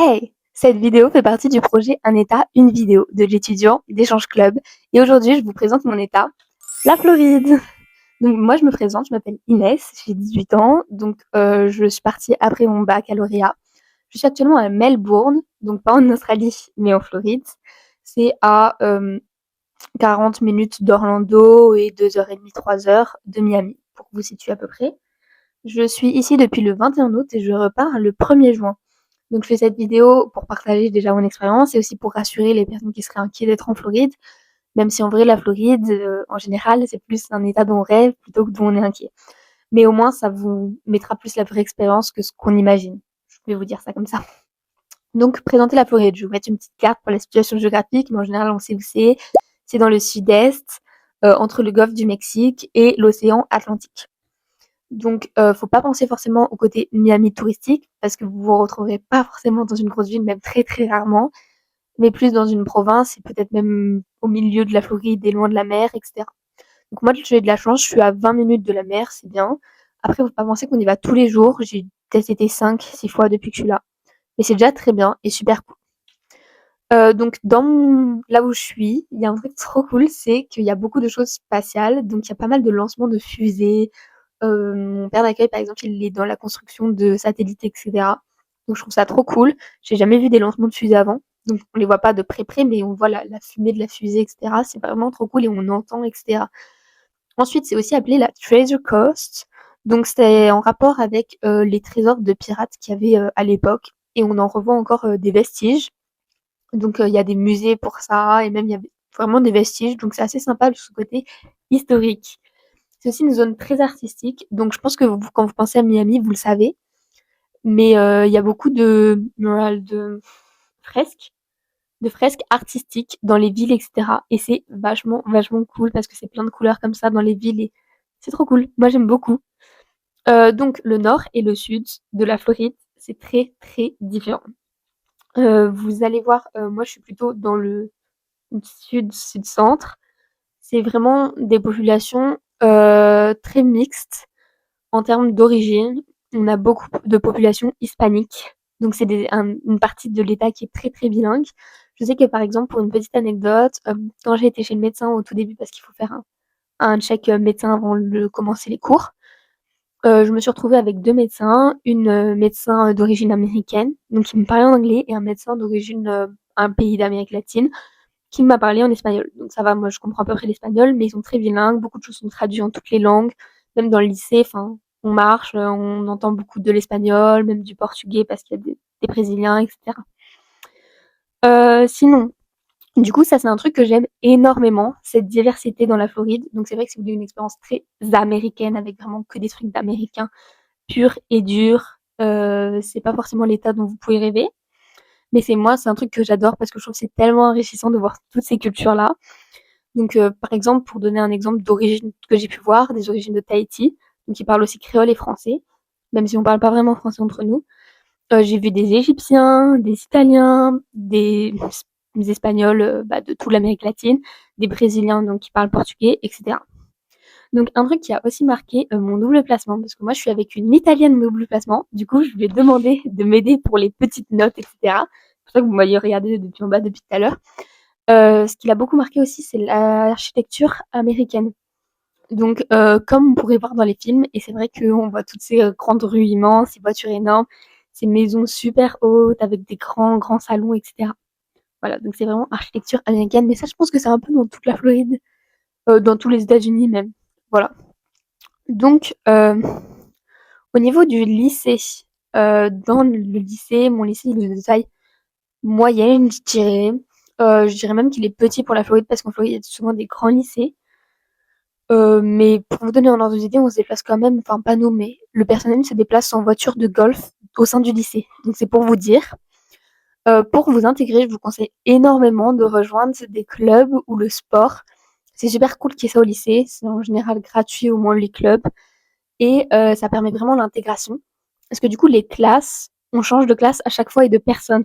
Hey! Cette vidéo fait partie du projet Un État, une vidéo de l'étudiant d'Échange Club. Et aujourd'hui, je vous présente mon État, la Floride. Donc moi, je me présente, je m'appelle Inès, j'ai 18 ans. Donc je suis partie après mon baccalauréat. Je suis actuellement à Melbourne, donc pas en Australie, mais en Floride. C'est à 40 minutes d'Orlando et 2h30, 3h de Miami, pour vous situer à peu près. Je suis ici depuis le 21 août et je repars le 1er juin. Donc je fais cette vidéo pour partager déjà mon expérience et aussi pour rassurer les personnes qui seraient inquiètes d'être en Floride, même si en vrai la Floride, en général, c'est plus un état dont on rêve plutôt que dont on est inquiet. Mais au moins ça vous mettra plus la vraie expérience que ce qu'on imagine. Je vais vous dire ça comme ça. Donc présenter la Floride, je vais vous mettre une petite carte pour la situation géographique, mais en général on sait où c'est. C'est dans le sud-est, entre le golfe du Mexique et l'océan Atlantique. Donc, faut pas penser forcément au côté Miami touristique, parce que vous vous retrouverez pas forcément dans une grosse ville, même très très rarement, mais plus dans une province et peut-être même au milieu de la Floride et loin de la mer, etc. Donc moi, j'ai de la chance, je suis à 20 minutes de la mer, c'est bien. Après, faut pas penser qu'on y va tous les jours. J'ai peut-être été 5-6 fois depuis que je suis là. Mais c'est déjà très bien et super cool. Donc là où je suis, il y a un truc trop cool, c'est qu'il y a beaucoup de choses spatiales. Donc il y a pas mal de lancements de fusées. Mon père d'accueil, par exemple, il est dans la construction de satellites, etc. Donc je trouve ça trop cool. J'ai jamais vu des lancements de fusées avant. Donc on les voit pas de près, mais on voit la fumée de la fusée, etc. C'est vraiment trop cool et on entend, etc. Ensuite, c'est aussi appelé la Treasure Coast. Donc c'est en rapport avec les trésors de pirates qu'il y avait à l'époque. Et on en revoit encore des vestiges. Donc il y a des musées pour ça et même il y a vraiment des vestiges. Donc c'est assez sympa de ce côté historique. C'est aussi une zone très artistique. Donc je pense que quand vous pensez à Miami, vous le savez. Mais il y a beaucoup de murales, fresques, de fresques artistiques dans les villes, etc. Et c'est vachement, vachement cool parce que c'est plein de couleurs comme ça dans les villes et c'est trop cool. Moi j'aime beaucoup. Donc le nord et le sud de la Floride, c'est très, très différent. Vous allez voir, moi je suis plutôt dans le sud-centre. C'est vraiment des populations très mixtes en termes d'origine. On a beaucoup de populations hispaniques. Donc c'est une partie de l'État qui est très très bilingue. Je sais que par exemple, pour une petite anecdote, quand j'ai été chez le médecin au tout début, parce qu'il faut faire un check médecin avant de commencer les cours, je me suis retrouvée avec deux médecins, une médecin d'origine américaine, donc qui me parlait en anglais, et un médecin d'origine un pays d'Amérique latine, qui m'a parlé en espagnol. Donc ça va, moi je comprends à peu près l'espagnol, mais ils sont très bilingues, beaucoup de choses sont traduites en toutes les langues, même dans le lycée, enfin, on marche, on entend beaucoup de l'espagnol, même du portugais parce qu'il y a des brésiliens, etc. Sinon, du coup, ça c'est un truc que j'aime énormément, cette diversité dans la Floride. Donc c'est vrai que si vous voulez une expérience très américaine, avec vraiment que des trucs d'américains purs et durs, c'est pas forcément l'état dont vous pouvez rêver. Mais c'est un truc que j'adore parce que je trouve que c'est tellement enrichissant de voir toutes ces cultures-là. Donc, par exemple, pour donner un exemple d'origine que j'ai pu voir, des origines de Tahiti, donc ils parlent aussi créole et français, même si on parle pas vraiment français entre nous. J'ai vu des Égyptiens, des Italiens, des Espagnols de toute l'Amérique latine, des Brésiliens donc qui parlent portugais, etc. Donc un truc qui a aussi marqué mon double placement, parce que moi je suis avec une Italienne double placement, du coup je lui ai demandé de m'aider pour les petites notes, etc. C'est pour ça que vous m'avez regardé depuis en bas depuis tout à l'heure. Ce qui l'a beaucoup marqué aussi, c'est l'architecture américaine. Donc, comme on pourrait voir dans les films, et c'est vrai qu'on voit toutes ces grandes rues immenses, ces voitures énormes, ces maisons super hautes avec des grands, grands salons, etc. Voilà, donc c'est vraiment architecture américaine, mais ça, je pense que c'est un peu dans toute la Floride, dans tous les États-Unis même. Voilà. Donc, au niveau du lycée, dans le lycée, mon lycée, il est de taille moyenne, je dirais. Je dirais même qu'il est petit pour la Floride parce qu'en Floride, il y a souvent des grands lycées. Mais pour vous donner un ordre d'idée, on se déplace quand même, enfin pas nous, mais le personnel se déplace en voiture de golf au sein du lycée. Donc c'est pour vous dire. Pour vous intégrer, je vous conseille énormément de rejoindre des clubs ou le sport. C'est super cool qu'il y ait ça au lycée. C'est en général gratuit, au moins les clubs. Et ça permet vraiment l'intégration. Parce que du coup, les classes, on change de classe à chaque fois et de personne.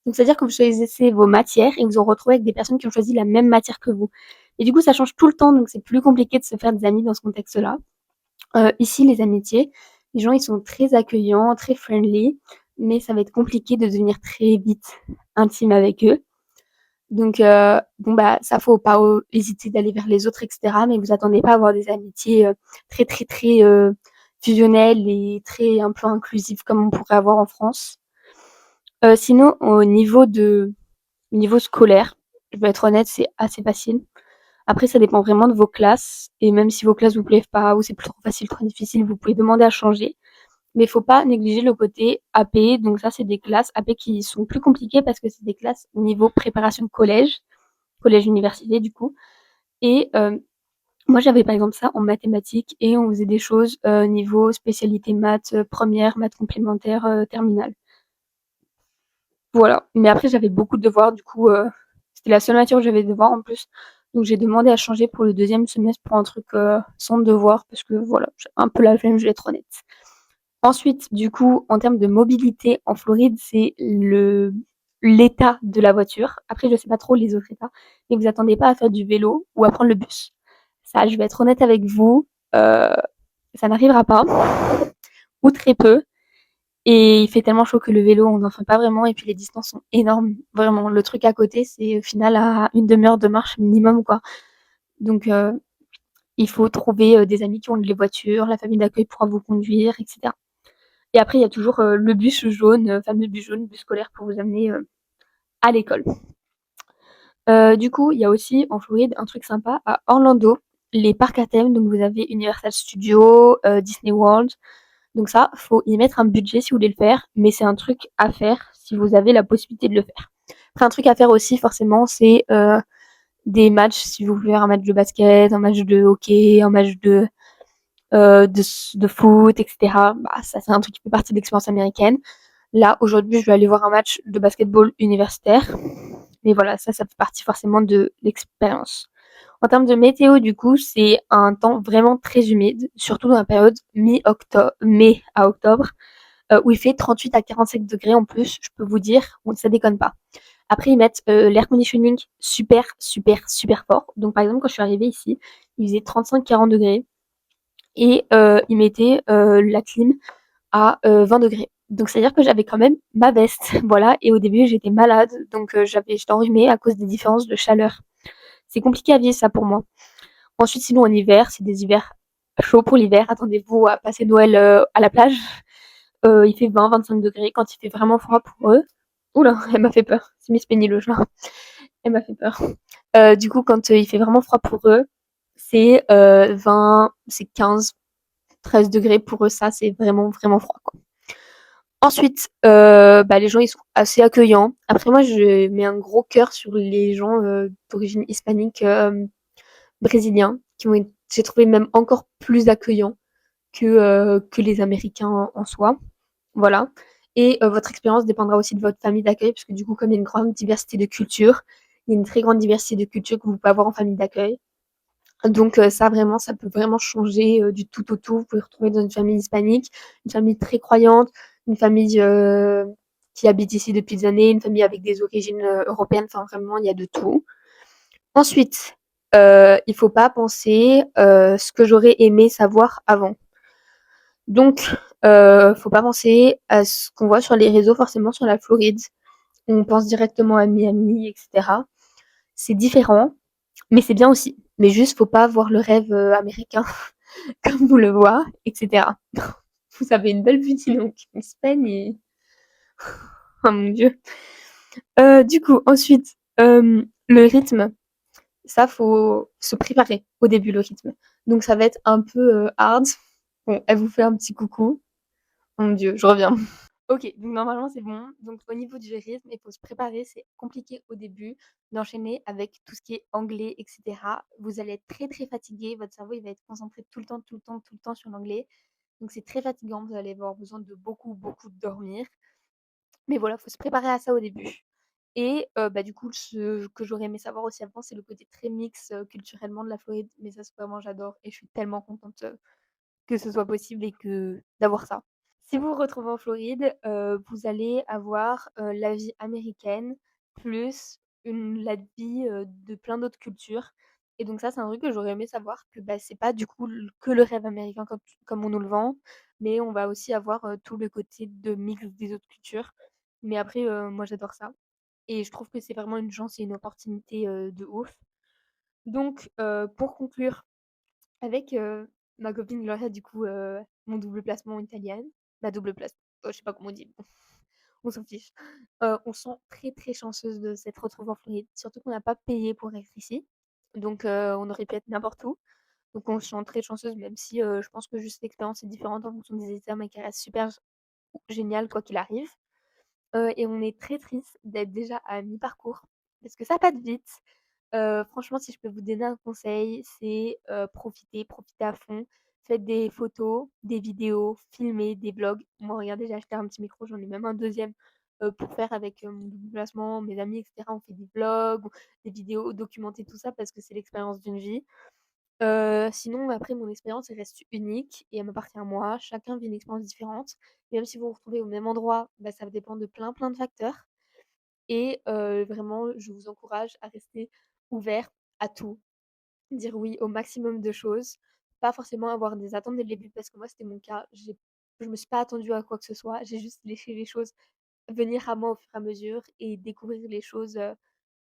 Donc c'est-à-dire que vous choisissez vos matières et vous vous retrouvez avec des personnes qui ont choisi la même matière que vous. Et du coup, ça change tout le temps, donc c'est plus compliqué de se faire des amis dans ce contexte-là. Ici, les amitiés, les gens, ils sont très accueillants, très friendly. mais ça va être compliqué de devenir très vite intime avec eux. Donc, bon, bah, ça, faut pas hésiter d'aller vers les autres, etc. Mais vous attendez pas à avoir des amitiés très, très, très fusionnelles et très un peu inclusives comme on pourrait avoir en France. Sinon, au niveau scolaire, je vais être honnête, c'est assez facile. Après, ça dépend vraiment de vos classes. Et même si vos classes vous plaisent pas ou c'est plus trop facile, trop difficile, vous pouvez demander à changer. Mais il faut pas négliger le côté AP. Donc ça, c'est des classes AP qui sont plus compliquées parce que c'est des classes niveau préparation de collège-université du coup. Et moi, j'avais par exemple ça en mathématiques et on faisait des choses niveau spécialité maths première, maths complémentaire, terminale. Voilà. Mais après, j'avais beaucoup de devoirs. Du coup, c'était la seule matière où j'avais des devoirs en plus. Donc j'ai demandé à changer pour le deuxième semestre pour un truc sans devoir parce que voilà, j'ai un peu la flemme, je vais être honnête. Ensuite, du coup, en termes de mobilité en Floride, c'est l'état de la voiture. Après, je sais pas trop les autres états, mais vous attendez pas à faire du vélo ou à prendre le bus. Ça, je vais être honnête avec vous, euh, ça n'arrivera pas, ou très peu. Et il fait tellement chaud que le vélo, on n'en fait pas vraiment. Et puis les distances sont énormes, vraiment. Le truc à côté, c'est au final à une demi-heure de marche minimum, quoi. Donc, il faut trouver des amis qui ont les voitures, la famille d'accueil pourra vous conduire, etc. Et après, il y a toujours le bus jaune, fameux bus jaune, bus scolaire pour vous amener à l'école. Du coup, il y a aussi en Floride un truc sympa à Orlando, les parcs à thème. Donc vous avez Universal Studios, Disney World. Donc ça, faut y mettre un budget si vous voulez le faire, mais c'est un truc à faire si vous avez la possibilité de le faire. Après, un truc à faire aussi, forcément, c'est des matchs, si vous voulez faire un match de basket, un match de hockey, un match de foot, etc. Bah, ça, c'est un truc qui fait partie de l'expérience américaine. Là, aujourd'hui, je vais aller voir un match de basketball universitaire. Mais voilà, ça fait partie forcément de l'expérience. En termes de météo, du coup, c'est un temps vraiment très humide, surtout dans la période mi-octobre, mai à octobre, où il fait 38 à 45 degrés en plus, je peux vous dire, bon, ça déconne pas. Après, ils mettent l'air conditioning super, super, super fort. Donc, par exemple, quand je suis arrivée ici, il faisait 35-40 degrés et ils mettaient la clim à 20 degrés. Donc, c'est-à-dire que j'avais quand même ma veste, voilà. Et au début, j'étais malade, donc j'étais enrhumée à cause des différences de chaleur. C'est compliqué à vivre ça pour moi. Ensuite, sinon en hiver, c'est des hivers chauds pour l'hiver. Attendez-vous à passer Noël à la plage. Il fait 20-25 degrés quand il fait vraiment froid pour eux. Oula, elle m'a fait peur. C'est Miss Penny le chat. Elle m'a fait peur. Du coup, quand il fait vraiment froid pour eux, c'est 20, c'est 15, 13 degrés pour eux. Ça, c'est vraiment, vraiment froid, quoi. Ensuite, bah, les gens, ils sont assez accueillants. Après, moi, je mets un gros cœur sur les gens d'origine hispanique brésiliens, qui ont été, j'ai trouvé même encore plus accueillants que les Américains en soi. Voilà. Et votre expérience dépendra aussi de votre famille d'accueil, parce que du coup, comme il y a une grande diversité de cultures, il y a une très grande diversité de cultures que vous pouvez avoir en famille d'accueil. Donc ça vraiment, ça peut vraiment changer du tout au tout. Vous pouvez retrouver dans une famille hispanique, une famille très croyante, une famille qui habite ici depuis des années, une famille avec des origines européennes. Enfin vraiment, il y a de tout. Ensuite, il faut pas penser ce que j'aurais aimé savoir avant. Donc, faut pas penser à ce qu'on voit sur les réseaux forcément sur la Floride. On pense directement à Miami, etc. C'est différent, mais c'est bien aussi. Mais juste, faut pas voir le rêve américain comme vous le voit, etc. Vous avez une belle vue donc Espagne et... Oh mon dieu. Du coup, ensuite, le rythme, ça, faut se préparer au début, le rythme. Donc, ça va être un peu hard. Bon, elle vous fait un petit coucou. Oh mon dieu, je reviens. Ok, donc normalement c'est bon. Donc au niveau du rythme, il faut se préparer. C'est compliqué au début d'enchaîner avec tout ce qui est anglais, etc. Vous allez être très très fatigué. Votre cerveau il va être concentré tout le temps, tout le temps, tout le temps sur l'anglais. Donc c'est très fatigant. Vous allez avoir besoin de beaucoup, beaucoup dormir. Mais voilà, il faut se préparer à ça au début. Et bah, du coup, ce que j'aurais aimé savoir aussi avant, c'est le côté très mix culturellement de la Floride. Mais ça, c'est vraiment, j'adore. Et je suis tellement contente que ce soit possible et que d'avoir ça. Si vous vous retrouvez en Floride, vous allez avoir, la vie américaine plus la vie, de plein d'autres cultures. et donc ça, c'est un truc que j'aurais aimé savoir que, bah, c'est pas du coup que le rêve américain comme on nous le vend, mais on va aussi avoir, tout le côté de mix des autres cultures. Mais après, moi j'adore ça et je trouve que c'est vraiment une chance et une opportunité, de ouf. Donc pour conclure avec, ma copine Gloria, du coup, mon double placement italienne, ma double place je sais pas comment on dit, bon, on s'en fiche. On se sent très, très chanceuse de s'être retrouvée en Floride, surtout qu'on n'a pas payé pour être ici. Donc on aurait pu être n'importe où. Donc on se sent très chanceuse même si, je pense que juste l'expérience est différente en fonction des États, mais qu'elle reste super géniale quoi qu'il arrive. Et on est très triste d'être déjà à mi-parcours parce que ça passe vite. Franchement, si je peux vous donner un conseil, c'est, profitez à fond. Faites des photos, des vidéos, filmez, des vlogs. Moi, regardez, j'ai acheté un petit micro, j'en ai même un deuxième e pour faire avec, mon double placement, mes amis et cetera. On fait des vlogs, des vidéos, documenter tout ça parce que c'est l'expérience d'une vie. Sinon après mon expérience, elle reste unique et elle m'appartient à moi. Chacun vit une expérience différente. Même si vous vous retrouvez au même endroit, bah, ça va dépendre de plein, plein de facteurs et vraiment, je vous encourage à rester ouvert à tout. Dire oui au maximum de choses, pas forcément avoir des attentes dès le début parce que moi, c'était mon cas. Je me suis pas attendue à quoi que ce soit, j'ai juste laissé les choses venir à moi au fur et à mesure et découvrir les choses,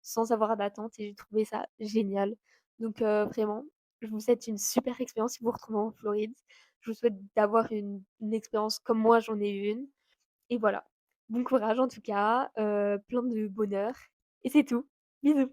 sans avoir d'attente et j'ai trouvé ça génial. Donc vraiment, je vous souhaite une super expérience si vous vous retrouvez en Floride. Je vous souhaite d'avoir une expérience comme moi j'en ai eu une et voilà. Bon courage en tout cas, plein de bonheur et c'est tout. Bisous.